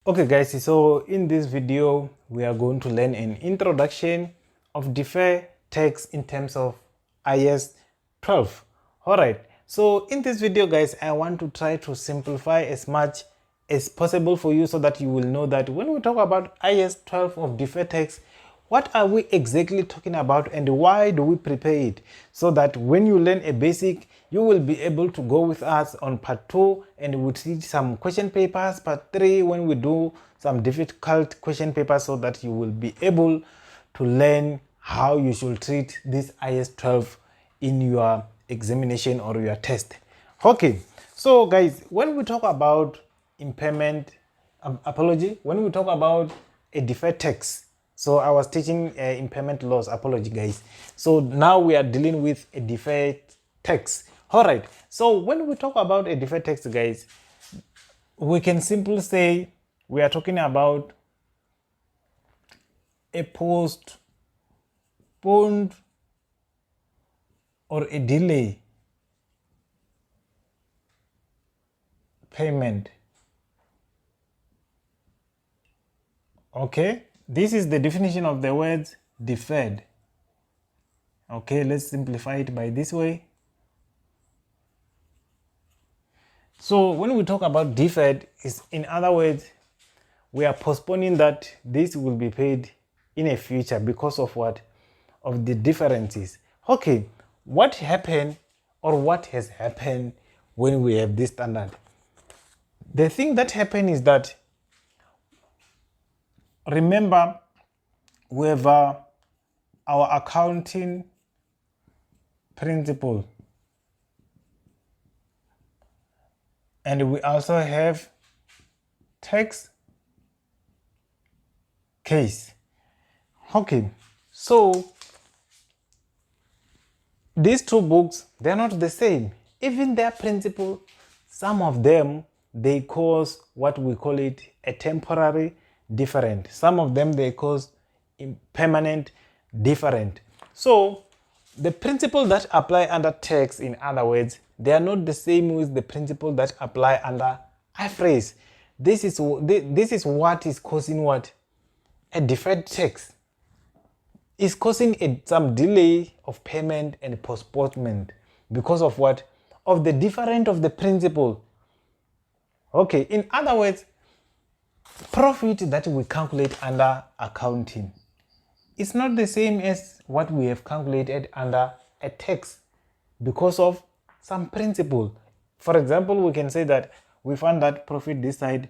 Okay guys, so in this video we are going to learn an introduction of deferred tax in terms of IAS 12. Alright, so in this video guys, I want to try to simplify as much as possible for you so that you will know that when we talk about IAS 12 of deferred tax, what are we exactly talking about and why do we prepare it, so that when you learn a basic, you will be able to go with us on part 2 and we'll teach some question papers, part 3 when we do some difficult question papers, so that you will be able to learn how you should treat this IAS 12 in your examination or your test. Okay, so guys, when we talk about impairment, when we talk about a deferred tax, so I was teaching impairment laws, apology guys. So now we are dealing with a deferred tax. All right, so when we talk about a deferred tax guys, we can simply say we are talking about a postponed or a delay payment. Okay, this is the definition of the words deferred. Okay, let's simplify it by this way. So when we talk about deferred, is in other words, we are postponing that this will be paid in a future because of what? Of the differences. Okay, what happened or what has happened when we have this standard? The thing that happened is that, remember, we have our accounting principle, and we also have tax case. Okay, so these two books, they're not the same. Even their principle, some of them, they cause what we call it a temporary different. Some of them, they cause permanent different. So the principle that apply under tax, in other words, they are not the same with the principle that apply under IFRS. This is what is causing what? A deferred tax. Is causing some delay of payment and postponement because of what? Of the difference of the principle. Okay, in other words, profit that we calculate under accounting is not the same as what we have calculated under a tax because of some principle. For example, we can say that we found that profit this side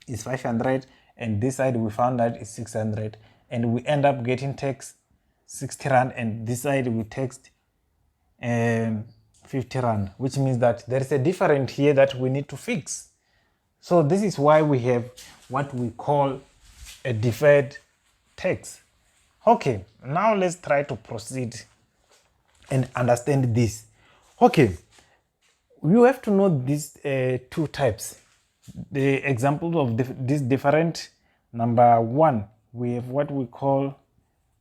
is 500 and this side we found that is 600, and we end up getting tax 60 rand, and this side we taxed 50 rand, which means that there is a difference here that we need to fix. So this is why we have what we call a deferred tax. Okay, now let's try to proceed and understand this. Okay, you have to know these two types. The examples of this different. Number one, we have what we call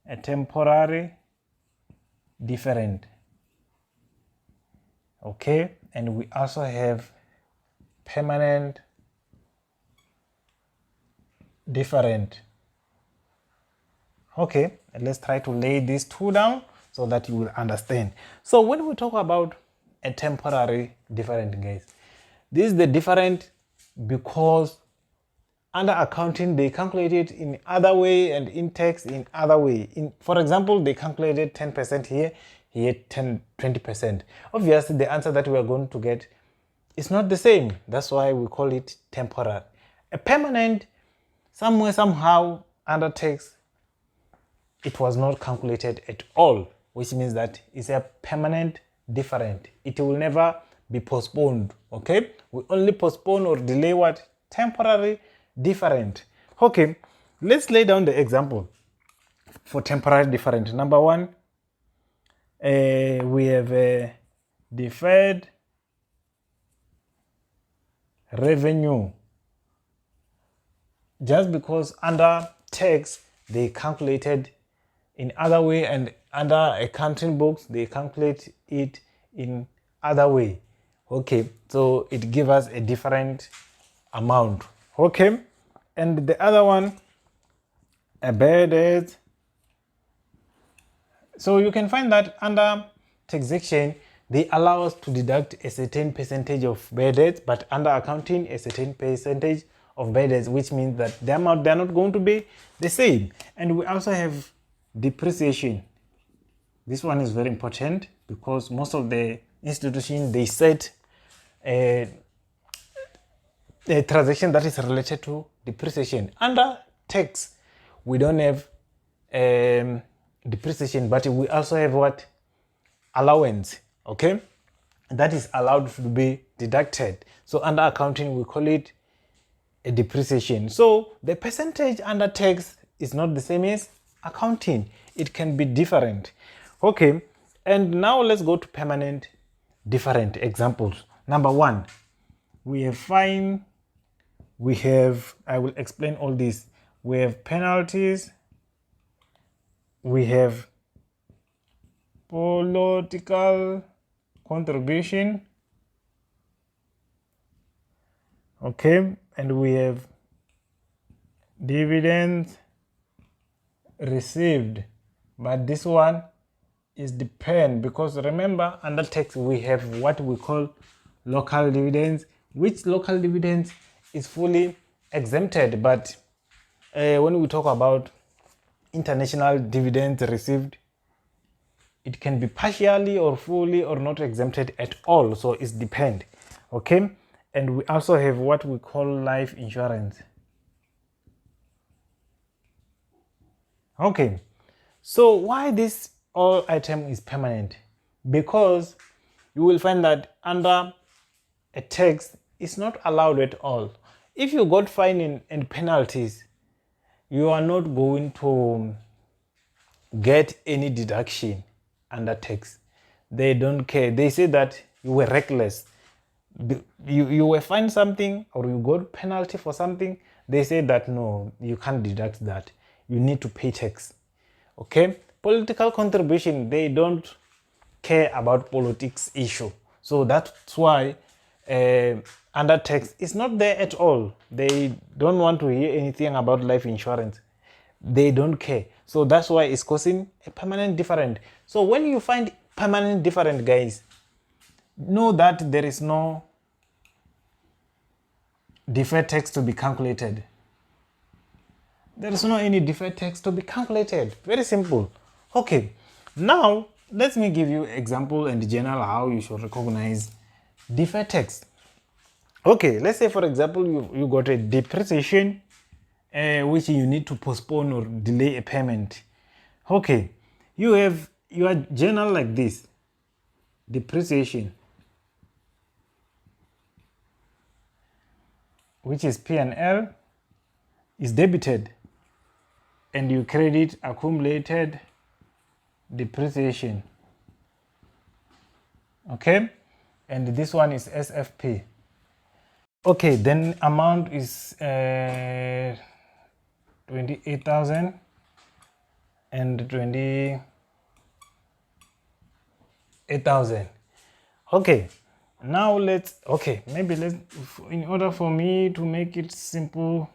a temporary different. Okay, and we also have permanent different. Okay, and let's try to lay these two down so that you will understand. So when we talk about a temporary different, guys, this is the different because under accounting they calculate it in other way and in tax in other way. For example, they calculated 10% here 20%. Obviously the answer that we are going to get is not the same. That's why we call it temporary. A permanent, somewhere somehow under tax, it was not calculated at all, which means that it's a permanent different. It will never be postponed. Okay, we only postpone or delay what? Temporary different. Okay, let's lay down the example for temporary different. Number one, we have a deferred revenue. Just because under tax they calculated in other way, and under accounting books they calculate it in other way. Okay, so it gives us a different amount. Okay, And the other one, embedded. So you can find that under taxation, they allow us to deduct a certain percentage of bad debts, but under accounting, a certain percentage of bad debts, which means that the amount, they're not going to be the same. And we also have depreciation. This one is very important because most of the institutions, they set a transaction that is related to depreciation. Under tax, we don't have depreciation, but we also have what? Allowance, okay? That is allowed to be deducted. So under accounting, we call it a depreciation. So the percentage under tax is not the same as accounting. It can be different. Okay, and now let's go to permanent different examples. Number one, we have fine, we have, I will explain all this. We have penalties, we have political contribution, okay, and we have dividends received, but this one is depend, because remember under tax we have what we call local dividends, which local dividends is fully exempted, but when we talk about international dividends received, it can be partially or fully or not exempted at all, so it's depend, okay? And we also have what we call life insurance. Okay, so why this all item is permanent? Because you will find that under a tax it's not allowed at all. If you got fine and penalties, you are not going to get any deduction under tax. They don't care. They say that you were reckless. You were fined something or you got penalty for something. They say that no, you can't deduct that. You need to pay tax. Okay? Political contribution, they don't care about politics issue. So that's why under tax, it's not there at all. They don't want to hear anything about life insurance. They don't care. So that's why it's causing a permanent different. So when you find permanent different, guys, know that there is no deferred tax to be calculated. There is no any deferred tax to be calculated. Very simple. Okay, now let me give you example and general how you should recognize deferred tax. Okay, let's say for example you got a depreciation which you need to postpone or delay a payment. Okay, you have your journal like this. Depreciation, which is P&L, is debited, and you credit accumulated depreciation. Okay, and this one is SFP. Okay, then amount is 28,000 and 28,000. Okay, now let's in order for me to make it simple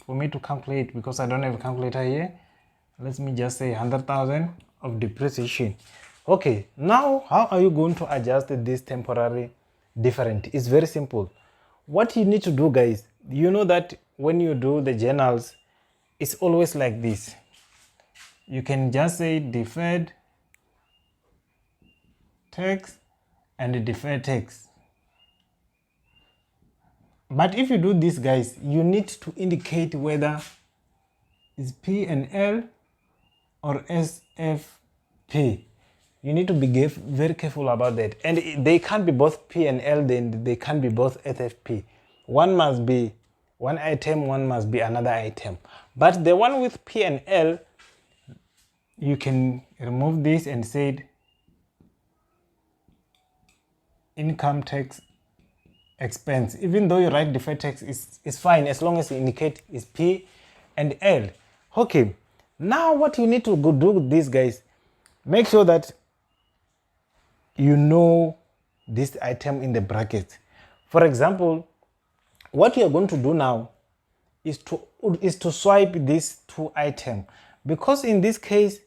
for me to calculate, because I don't have a calculator here, let me just say 100,000 of depreciation. Okay, now how are you going to adjust this temporary different? It's very simple. What you need to do, guys, you know that when you do the journals, it's always like this. You can just say deferred tax and deferred tax. But if you do this, guys, you need to indicate whether it's P&L or SFP. You need to be very careful about that. And they can't be both P&L, then they can't be both SFP. One must be one item, one must be another item. But the one with P&L, you can remove this and say income tax expense. Even though you write deferred tax, is fine as long as you indicate is P and L. Okay, now what you need to go do with these, guys, make sure that you know this item in the bracket. For example, what you are going to do now is to swipe these two items, because in this case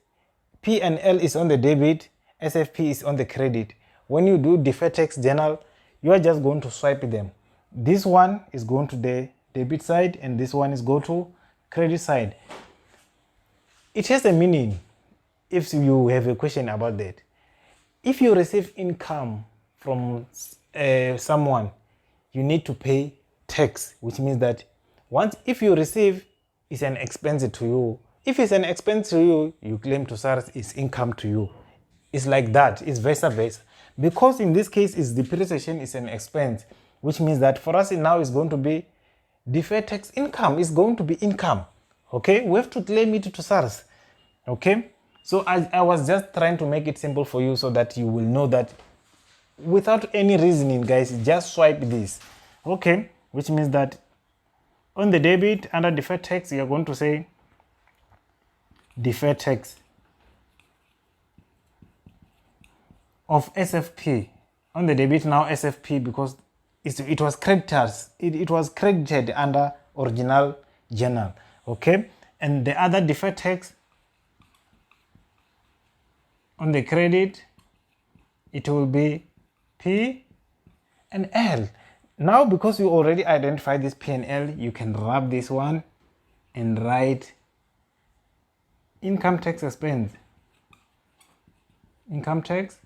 P&L is on the debit, SFP is on the credit. When you do deferred tax journal, you are just going to swipe them. This one is going to the debit side and this one is go to credit side. It has a meaning if you have a question about that. If you receive income from someone, you need to pay tax, which means that if you receive, it's an expense to you. If it's an expense to you, you claim to SARS it's income to you. It's like that. It's vice versa. Because in this case, it's depreciation is an expense, which means that for us now it's going to be deferred tax income. It's going to be income. Okay, we have to claim it to SARS. Okay, so I was just trying to make it simple for you so that you will know that without any reasoning, guys, just swipe this. Okay, which means that on the debit under deferred tax, you're going to say deferred tax of SFP. On the debit now SFP, because it was credited, it was credited under original journal. Okay, and the other deferred tax on the credit, it will be P and L. Now because you already identified this P and L, you can rub this one and write income tax expense. Income tax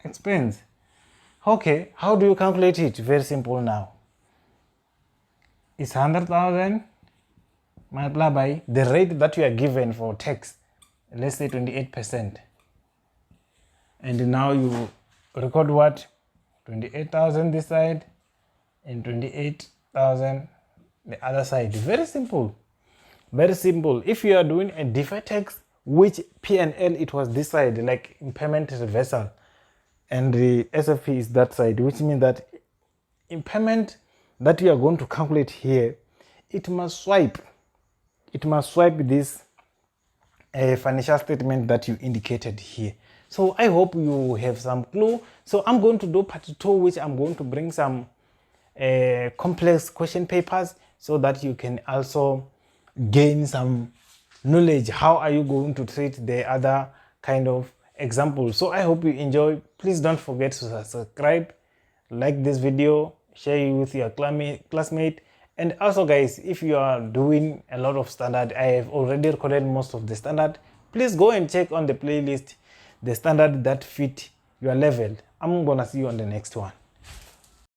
expense. Okay, how do you calculate it? Very simple now. It's 100,000 multiplied by the rate that you are given for tax. Let's say 28%. And now you record what? 28,000 this side and 28,000 the other side. Very simple. Very simple. If you are doing a deferred tax, which P&L it was this side, like impairment reversal, and the SFP is that side, which means that impairment that you are going to calculate here, it must swipe this financial statement that you indicated here. So I hope you have some clue. So I'm going to do part 2, which I'm going to bring some complex question papers so that you can also gain some knowledge. How are you going to treat the other kind of examples? So I hope you enjoy. Please don't forget to subscribe, like this video, share it with your classmate. And also guys, if you are doing a lot of standard, I have already recorded most of the standard. Please go and check on the playlist the standard that fit your level. I'm gonna see you on the next one.